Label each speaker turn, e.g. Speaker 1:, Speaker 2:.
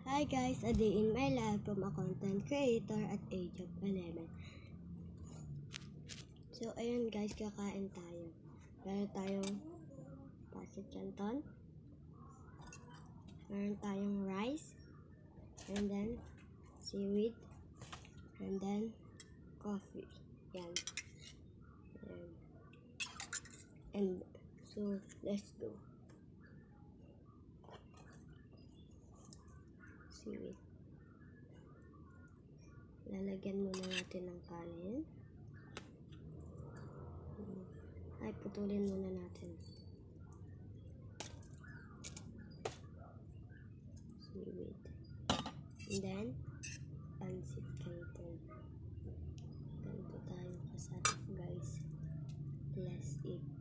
Speaker 1: Hi guys, a day in my life from a content creator at age of 11. So ayun guys, kakain tayo. Meron tayong pasit canton. Meron tayong rice. And then seaweed. And then coffee. Yan. Yan. And so let's go. Seaweed. Lalagyan muna natin ng kanin. Ay, putulin muna natin. Seaweed. And then, pancit canton. Ganito tayo kasarap guys. Let's eat.